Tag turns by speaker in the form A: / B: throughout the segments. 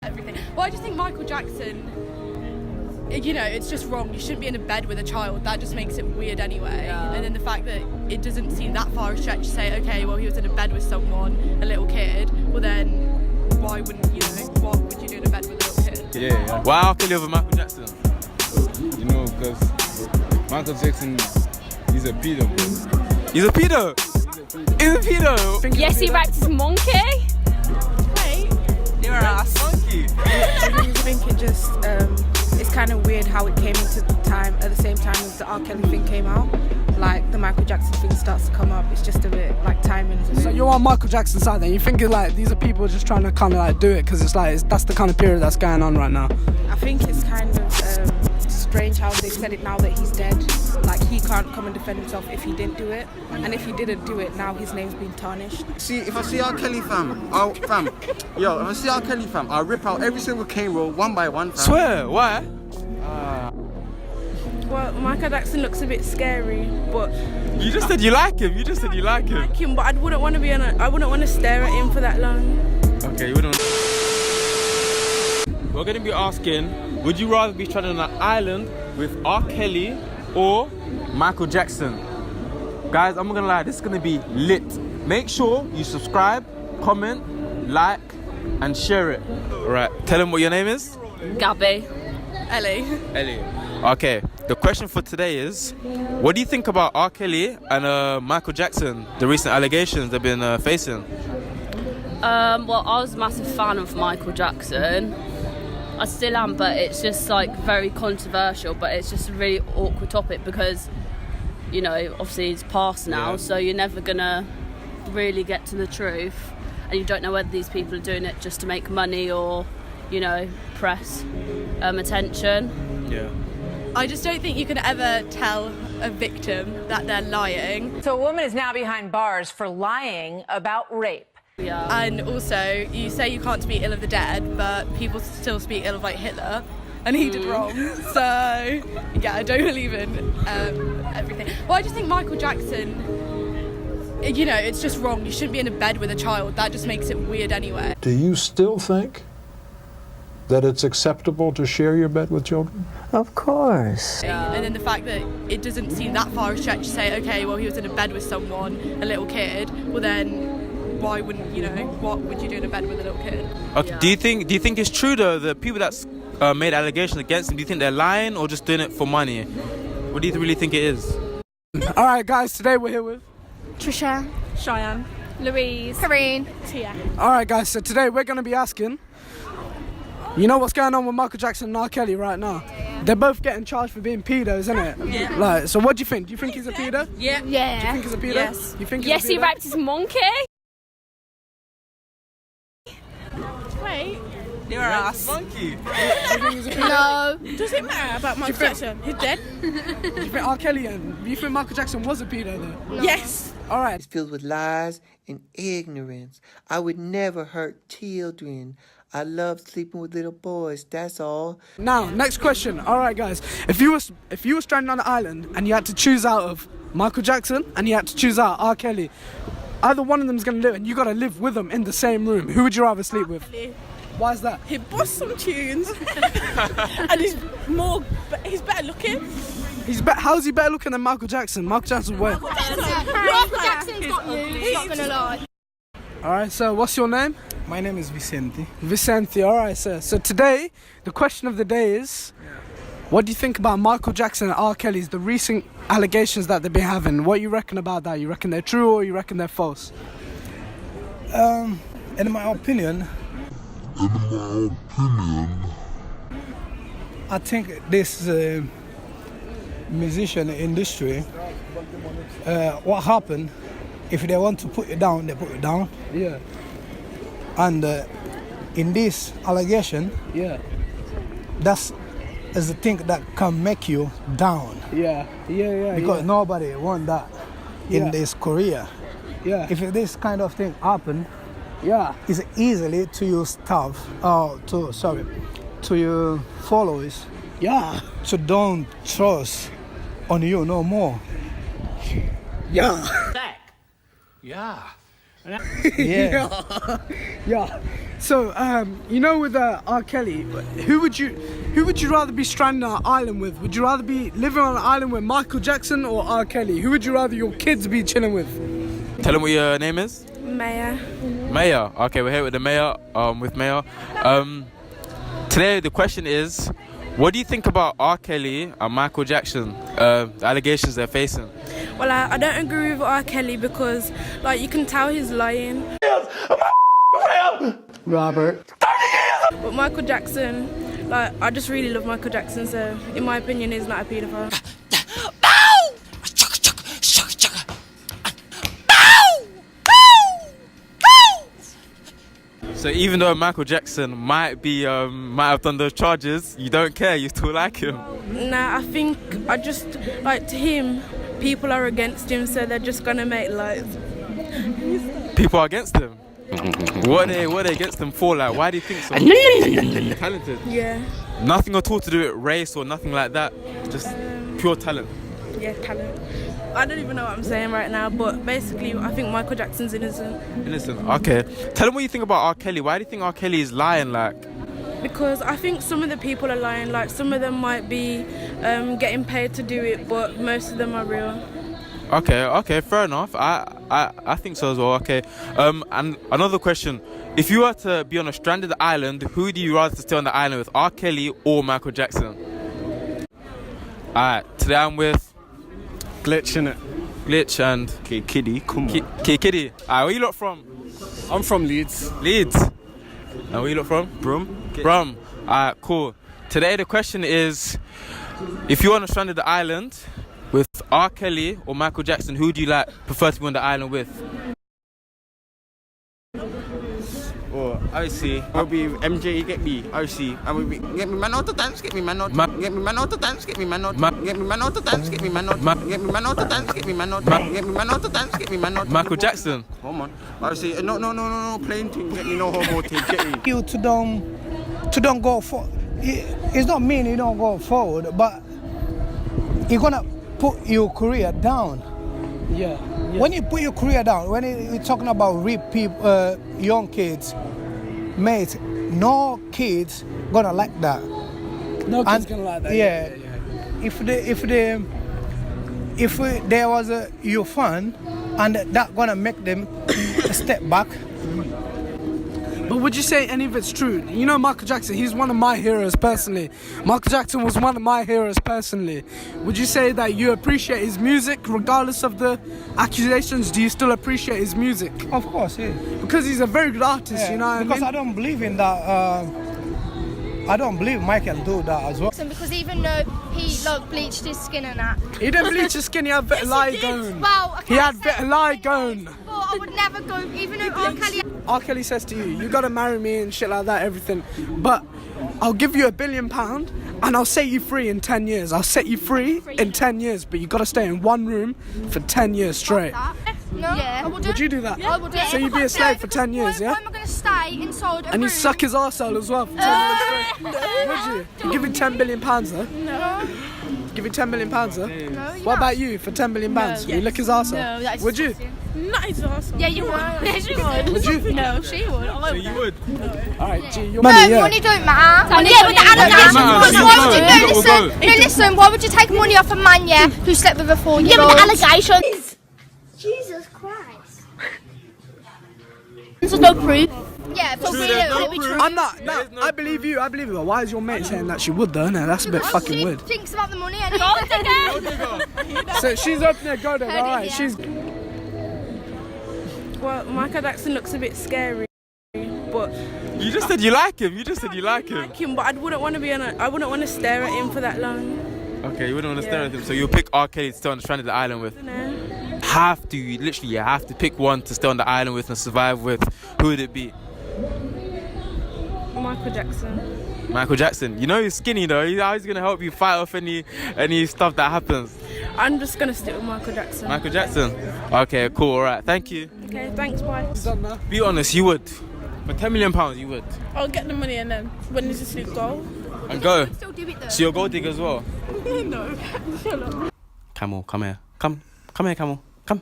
A: Everything. Well, I just think Michael Jackson, you know, it's just wrong. You shouldn't be in a bed with a child. That just makes it weird anyway. Yeah. And then the fact that it doesn't seem that far a stretch to say, okay, well, he was in a bed with someone, a little kid. Well, then why wouldn't, you know, what would you do in a bed with a little kid?
B: Yeah. Why R.kelly over Michael Jackson?
C: You know, because Michael Jackson, he's a pedo, bro.
B: He's a pedo? He's a pedo?
D: Yes, he raped his monkey.
B: You're an ass monkey.
E: I think it just, it's kind of weird how it came into time at the same time as the R.kelly thing came out. Like the Michael Jackson thing starts to come up. It's just a bit like timing.
F: So you're on Michael Jackson's side then? You think like these are people just trying to kind of like do it because it's like that's the kind of period that's going on right now?
E: I think it's kind of strange how they said it now that he's dead. Like he can't come and defend himself if he didn't do it, and if he didn't do it, now his name's been tarnished.
G: See, if I see R.kelly if I see R.kelly I'll rip out every single cane roll one by one, fam.
B: Swear, why?
E: Well, Michael Jackson looks a bit scary, but
B: You just said you like him. You just said you like him.
E: I like him, but I wouldn't want to stare at him for that long.
B: Okay, you wouldn't. We're gonna be asking, would you rather be stranded on an island with R. Kelly or Michael Jackson? Guys, I'm not gonna lie, this is gonna be lit. Make sure you subscribe, comment, like, and share it. Alright, tell them what your name is.
D: Gabby.
A: Ellie.
B: Ellie. Okay, the question for today is, what do you think about R. Kelly and Michael Jackson, the recent allegations they've been facing?
D: Well, I was a massive fan of Michael Jackson. I still am, but it's just like very controversial, but it's just a really awkward topic because, you know, obviously he's passed now, so you're never gonna really get to the truth, and you don't know whether these people are doing it just to make money or, you know, press attention.
B: Yeah.
A: I just don't think you can ever tell a victim that they're lying.
H: So a woman is now behind bars for lying about rape.
D: Yeah.
A: And also, you say you can't speak ill of the dead, but people still speak ill of like Hitler, and he did wrong. So yeah, I don't believe in everything. Well, I just think Michael Jackson, you know, it's just wrong. You shouldn't be in a bed with a child. That just makes it weird anyway.
I: Do you still think that it's acceptable to share your bed with children?
J: Of course.
A: Yeah. And then the fact that it doesn't seem that far a stretch to say, okay, well, he was in a bed with someone, a little kid. Well, then why wouldn't, you know, what would you do in a bed with a little kid?
B: Okay.
D: Yeah.
B: Do you think it's true though, the people that's made allegations against him, do you think they're lying or just doing it for money? What do you really think it is?
F: All right, guys, today we're here with
D: Trisha.
A: Cheyenne.
D: Louise.
A: Karine. Tia.
F: All right, guys, so today we're going to be asking, you know what's going on with Michael Jackson and R. Kelly right now? They're both getting charged for being pedos, isn't it?
A: Yeah.
F: Like, so what do you think? Do you think he's a pedo?
A: Yeah.
F: Do you think he's a pedo?
A: Yes.
F: You think he's
D: Yes,
F: a
D: he
F: pedo?
D: raped his monkey.
A: Wait.
B: You're an ass monkey.
D: No.
E: Does it matter about Michael Jackson? He's dead.
F: Do you think R. Kelly and do you think Michael Jackson was a pedo though?
E: No. Yes.
F: All right.
J: It's filled with lies and ignorance. I would never hurt children. I love sleeping with little boys, that's all.
F: Now, next question. All right, guys. If you were stranded on an island and you had to choose out of Michael Jackson and you had to choose out R. Kelly, either one of them's gonna live and you gotta live with them in the same room. Who would you rather sleep with? Why is that?
E: He busts some tunes, and he's better looking.
F: How's he better looking than Michael Jackson? Michael Jackson where?
D: Michael Jackson's got you. He's not gonna lie.
F: All right, so what's your name?
C: My name is Vicente.
F: Vicente. All right, sir. So today, the question of the day is, what do you think about Michael Jackson and R. Kelly's, the recent allegations that they've been having? What you reckon about that? You reckon they're true or you reckon they're false?
C: In my opinion, I think this musician industry, what happened, if they want to put it down, they put it down.
F: Yeah.
C: And in this allegation,
F: Yeah.
C: that's is the thing that can make you down.
F: Yeah.
C: Because nobody want that in this career.
F: Yeah.
C: If this kind of thing happen,
F: Yeah.
C: it's easily to your staff or to your followers.
F: Yeah.
C: So don't trust on you no more.
F: Yeah.
C: Yeah.
F: Yeah. So, you know, with R. Kelly, who would you rather be stranded on an island with? Would you rather be living on an island with Michael Jackson or R. Kelly? Who would you rather your kids be chilling with?
B: Tell them what your name is.
E: Maya.
B: Maya. Okay, we're here with the mayor. With Maya. Today the question is, what do you think about R. Kelly and Michael Jackson? The allegations they're facing.
E: Well, I don't agree with R. Kelly because, like, you can tell he's lying.
J: Robert.
E: But Michael Jackson, like, I just really love Michael Jackson, so in my opinion, he's not a paedophile.
B: So even though Michael Jackson might have done those charges, you don't care. You still like him.
E: Nah, I think to him, people are against him, so they're just gonna make lies.
B: People are against him. What are they against him for? Like, why do you think so? Talented.
E: Yeah.
B: Nothing at all to do with race or nothing like that. Just pure talent.
E: Yeah, talent. I don't even know what I'm saying right now, but basically, I think Michael Jackson's innocent.
B: Innocent. Okay. Tell them what you think about R. Kelly. Why do you think R. Kelly is lying? Like,
E: because I think some of the people are lying. Like, some of them might be getting paid to do it, but most of them are real.
B: Okay, fair enough. I think so as well. Okay. And another question: if you were to be on a stranded island, who would you rather stay on the island with, R. Kelly or Michael Jackson? Alright, today I'm with
K: Glitch, innit?
B: Glitch and
K: Kiddie, come on.
B: Kiddie. Alright, where you lot from?
K: I'm from Leeds.
B: Leeds. And where you lot from?
K: Brum.
B: Brum. Alright, cool. Today the question is, if you're on a stranded island with R. Kelly or Michael Jackson, who do you prefer to be on the island with?
G: Oh, I see. I'll be MJ, get me. I see. I will be. Get me man out to dance. Get me man out. Get me man out to dance. Get me man out. Get me man out to dance. Get me man out. Get me man out to dance. Get me man out. Get me man out to dance. Get me man out.
B: Michael Jackson.
G: Come on. I see. No. Plain thing. Get me no homo thing. Get me.
C: You to don't go for. It's not mean you don't go forward, but you're gonna put your career down.
F: Yeah.
C: When you put your career down, when you're talking about rape people, young kids, mate, no kids gonna like that.
F: No kids gonna like that.
C: Yeah. If there was your fun, and that gonna make them step back.
F: But would you say any of it's true? You know Michael Jackson, he's one of my heroes personally. Michael Jackson was one of my heroes personally. Would you say that you appreciate his music regardless of the accusations? Do you still appreciate his music?
C: Of course, yeah.
F: Because he's a very good artist, you know what
C: because
F: I mean?
C: I don't believe in that. I don't believe Michael do that as well.
L: Because even though he bleached his skin and that.
F: He didn't bleach his skin, he had vitiligo going.
L: Well,
F: he had vitiligo going.
L: I would never go, even though
F: R. Kelly says to you gotta marry me and shit like that, everything. But I'll give you £1 billion and I'll set you free in 10 years. I'll set you free in 10 years, but you gotta stay in one room for 10 years straight.
L: No, yeah. I would do.
F: Would you do that?
L: Yeah, I would do.
F: So you'd be a slave for 10 years, yeah?
L: Why am I going to stay inside a
F: And you
L: room?
F: suck his arsehole as well for 10 years straight. Would you? Give him £10 billion though?
L: No.
F: Give him £10 million though?
L: No,
F: What about you for £10 billion? Would you lick his arsehole?
L: No, that's
F: would you?
E: Not his arsehole.
L: Yeah, you would. Yeah, she would.
F: Would you?
L: No, she would. I
B: So you would?
F: Alright, G, your
L: No,
F: money, yeah.
L: money don't matter. Yeah, but the allegations. Why would you? No, listen. Why would you take money off a man, yeah, who slept with a 4-year-old? Yeah, but the allegations.
M: Jesus Christ.
L: There's no proof. Yeah, but
B: True,
L: really,
B: there's no
L: would it be
B: proof.
L: true?
F: I'm not. No, I believe you. But why is your mate saying that she would though? No, that's a bit fucking
L: She
F: weird.
L: thinks about the money and
F: So she's opening a go then, alright.
L: yeah.
F: She's.
E: Well, Michael Jackson looks a bit scary, but
B: You just said you like him. You just said you like
E: I
B: him.
E: like him. But I wouldn't want to stare at him for that long.
B: Okay, you wouldn't want to stare at him. So you'll pick R. Kelly to stay on the stranded island with.
E: You know?
B: You have to pick one to stay on the island with and survive with. Who would it be?
E: Michael Jackson.
B: Michael Jackson. You know he's skinny though. He's always gonna help you fight off any stuff that happens.
E: I'm just gonna stick with Michael Jackson.
B: Michael Jackson. Okay, cool. All right. Thank you.
E: Okay, thanks, bye.
B: Be honest. You would. For £10 million, you would.
E: I'll get the money and then when does this league go?
B: And go.
L: still do it though.
B: So you're a gold digger as well.
E: No. Shut up.
B: Camel, come here. Come here, Camel. Come.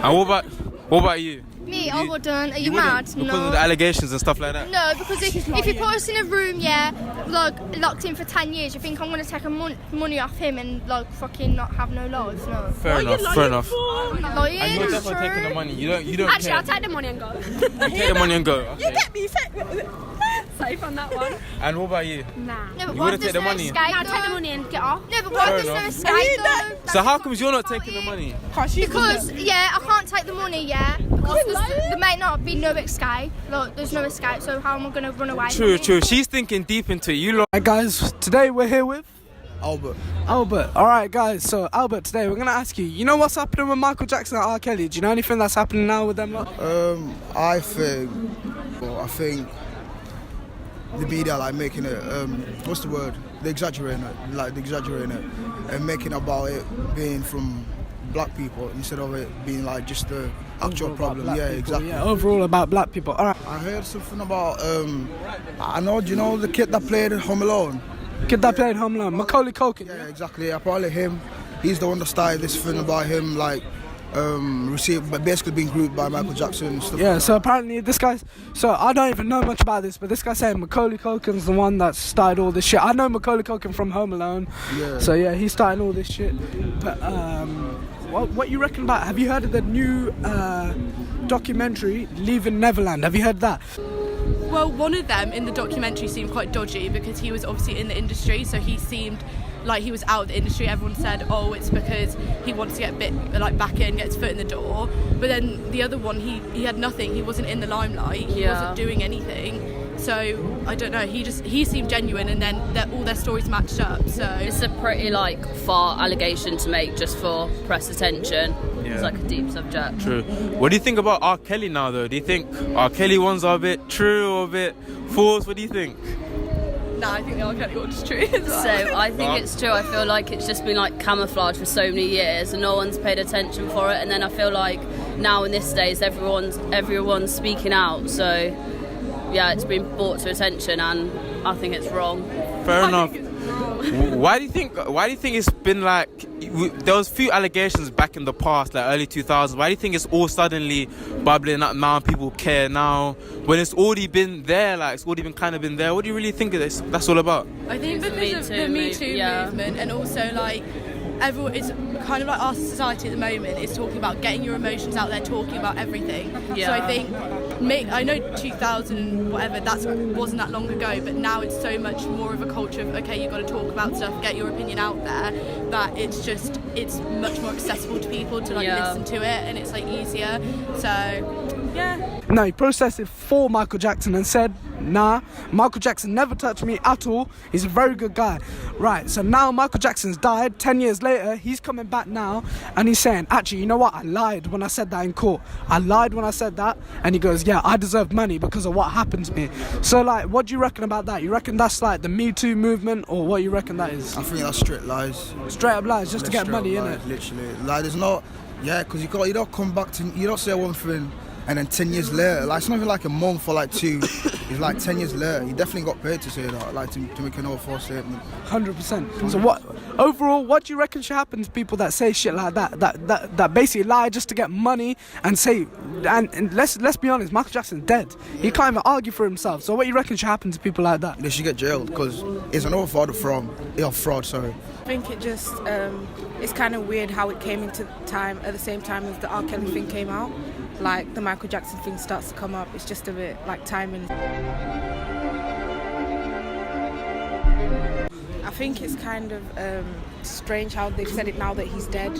B: And what about you?
L: Me, I wouldn't. Are you
B: wouldn't?
L: mad?
B: Because
L: No.
B: of the allegations and stuff like that?
L: No, because if you put us in a room, yeah, like locked in for 10 years, you think I'm gonna take money off him and like fucking not have no life? No.
B: Fair enough.
L: I'm not lying.
B: And you're
L: It's
B: definitely taking the
L: true.
B: money. You don't
D: Actually,
B: care.
D: I'll take the money and go.
B: You take the money and go. Okay.
D: You get me safe on that one.
B: And what about you?
D: Nah.
L: No, but
B: You
L: why
B: wouldn't
L: there's
B: take the
L: no
B: money?
L: escape?
D: I'll
L: though?
D: take the money and get off.
L: No, but why
B: Fair
L: there's no
B: enough.
L: escape though?
B: So how comes you're not taking the money?
L: Because yeah, I can't take the money, yeah. Because there may not be no escape. Like there's no escape, so how am I gonna run away?
B: True.
L: from it?
B: She's thinking deep into it. You lot.
F: Alright, guys, today we're here with
C: Albert.
F: Albert. Alright, guys, so Albert, today we're going to ask you know what's happening with Michael Jackson and R. Kelly? Do you know anything that's happening now with them lot?
C: I think the media like making it what's the word? They're exaggerating it and making about it being from black people instead of it being like just the actual
F: Overall
C: problem.
F: about
C: Yeah,
F: black people,
C: exactly.
F: Yeah, overall about black people. Alright.
C: I heard something about do you know the kid that played Home Alone?
F: Kid that played Home Alone, Macaulay Culkin.
C: Yeah, exactly. Apparently him, he's the one that started this thing about him like basically being grouped by Michael Jackson and stuff.
F: Yeah,
C: like
F: so
C: that.
F: apparently this guy's... So I don't even know much about this, but this guy's saying Macaulay Culkin's the one that started all this shit. I know Macaulay Culkin from Home Alone.
C: Yeah.
F: So yeah, he started all this shit. But what you reckon about... Have you heard of the new documentary, Leaving Neverland? Have you heard that?
A: Well, one of them in the documentary seemed quite dodgy because he was obviously in the industry, so he seemed like he was out of the industry. Everyone said, oh, it's because he wants to get back in, get his foot in the door. But then the other one, he had nothing. He wasn't in the limelight. He wasn't doing anything. So I don't know. He seemed genuine, and then all their stories matched up. So
D: It's a pretty far allegation to make just for press attention.
B: Yeah.
D: It's like a deep subject.
B: True. What do you think about R. Kelly now, though? Do you think R. Kelly ones are a bit true or a bit false? What do you think?
A: no, I think the R. Kelly one's true as well.
D: So I think it's true. I feel like it's just been camouflaged for so many years and no one's paid attention for it. And then I feel like now in this days everyone's speaking out. So yeah, it's been brought to attention and I think it's wrong.
B: Fair enough. Why do you think it's been there was few allegations back in the past, early 2000s. Why do you think it's all suddenly bubbling up now and people care now when it's already been there, it's already been kind of been there? What do you really think of this? That's all about?
A: I think because of the Me Too movement, and also everyone, it's kind of our society at the moment is talking about getting your emotions out there, talking about everything.
D: Yeah.
A: So I think, I know 2000 whatever, wasn't that long ago, but now it's so much more of a culture of, okay, you've got to talk about stuff, get your opinion out there, that it's much more accessible to people to listen to it, and it's easier. So yeah.
F: No, he processed it for Michael Jackson and said, nah, Michael Jackson never touched me at all. He's a very good guy. Right, so now Michael Jackson's died. 10 years later, he's coming back now and he's saying, actually, you know what? I lied when I said that in court. I lied when I said that. And he goes, yeah, I deserve money because of what happened to me. So, what do you reckon about that? You reckon that's the Me Too movement, or what you reckon that is?
C: I think that's straight lies.
F: Straight up lies, just to get money, innit?
C: Literally. There's not... Yeah, because you don't come back to... You don't say one thing and then 10 years later, it's not even a month or two. It's 10 years later. You definitely got paid to say that, to make an false statement.
F: 100%. So overall, what do you reckon should happen to people that say shit like that basically lie just to get money and say, and let's be honest, Michael Jackson's dead. He can't even argue for himself. So what do you reckon should happen to people like that?
C: They should get jailed because it's an fraud, sorry.
E: I think it just, it's kind of weird how it came into time at the same time as the R. Kelly thing came out. The Michael Jackson thing starts to come up. It's just a bit timing. I think it's kind of strange how they've said it now that he's dead.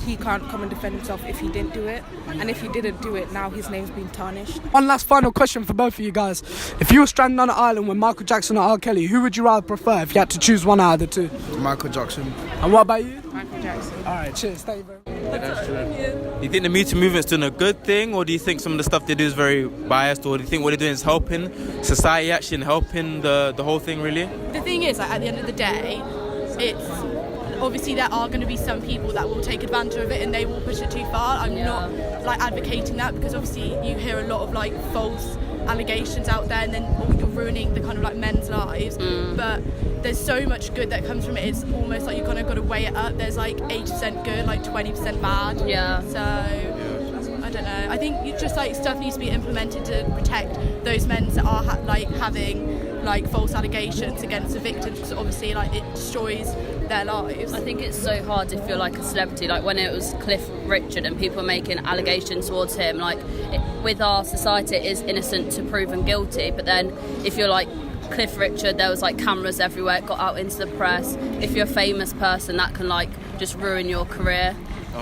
E: He can't come and defend himself if he didn't do it. And if he didn't do it, now his name's been tarnished.
F: One last final question for both of you guys. If you were stranded on an island with Michael Jackson or R. Kelly, who would you rather prefer if you had to choose one out of the two?
C: Michael Jackson.
F: And what about you?
E: Michael Jackson.
F: Alright, cheers. Thank you very much.
B: Yeah, that's true. Do you think the Me Too movement's doing a good thing, or do you think some of the stuff they do is very biased, or do you think what they're doing is helping society actually and helping the whole thing really?
A: The thing is, at the end of the day, it's obviously there are going to be some people that will take advantage of it and they will push it too far. I'm not advocating that, because obviously you hear a lot of false allegations out there, and then you're ruining the kind of men's lives. But there's so much good that comes from it. It's almost you've got to weigh it up. There's 80% good, 20% bad.
D: Yeah.
A: So don't know. I think just like stuff needs to be implemented to protect those men that are having like false allegations against the victims, because obviously like it destroys their lives.
D: I think it's so hard if you're like a celebrity, like when it was Cliff Richard and people were making allegations towards him, like with our society it is innocent to proven guilty, but then if you're like Cliff Richard, there was like cameras everywhere, it got out into the press. If you're a famous person, that can like just ruin your career.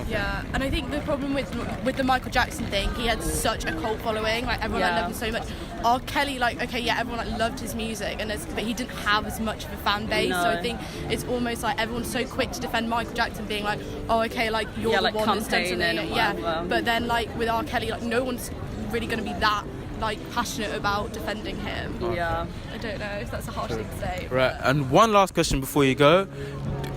A: Yeah, and I think the problem with the Michael Jackson thing, he had such a cult following, like everyone loved him so much. R.kelly, like, okay, yeah, everyone like loved his music, but he didn't have as much of a fan base.
D: No.
A: So I think it's almost like everyone's so quick to defend Michael Jackson, being like, oh, okay, like you're the
D: like
A: one that's done something.
D: Yeah,
A: but then like with R.kelly, like no one's really going to be that like passionate about defending him.
D: Yeah,
A: I don't know if that's a harsh thing to say.
B: Right, and one last question before you go.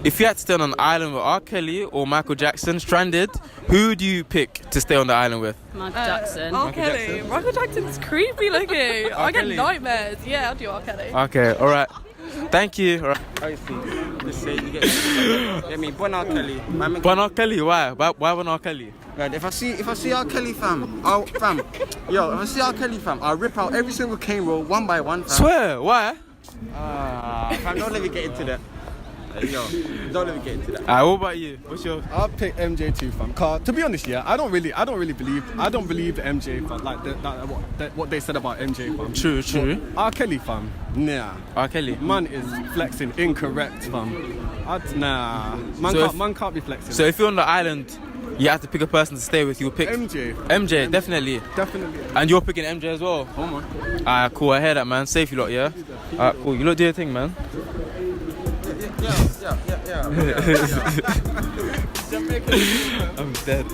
B: If you had to stay on an island with R. Kelly or Michael Jackson, stranded, who do you pick to stay on the island with?
D: Michael Jackson.
A: R. Kelly. Michael Jackson's creepy looking. I get nightmares. Yeah, I'll do R. Kelly.
B: Okay, all right. Thank you. All right.
G: I see. Just say you get me. Bon R. Kelly.
B: Bon R. Kelly, why? Why Bon R. Kelly?
G: Right, if I see R. Kelly fam, if I see R. Kelly fam, I'll rip out every single cane roll one by one. Fam.
B: Swear, why?
G: Fam, don't let me get into that. Yo, don't let me get into that.
B: What about you? What's your?
K: I'll pick MJ too, fam. Cause to be honest, yeah, I don't believe the MJ fam, like what they said about MJ fam.
B: True.
K: R. Kelly fam, nah.
B: R. Kelly.
K: Man is flexing incorrect, fam. Man can't be flexing.
B: So if you're on the island, you have to pick a person to stay with. You'll pick MJ, definitely. And you're picking MJ as well.
K: Oh man.
B: Alright, cool. I hear that, man. Safe you lot, yeah. Alright, cool. You lot do your thing, man.
G: Yeah.
B: I'm dead.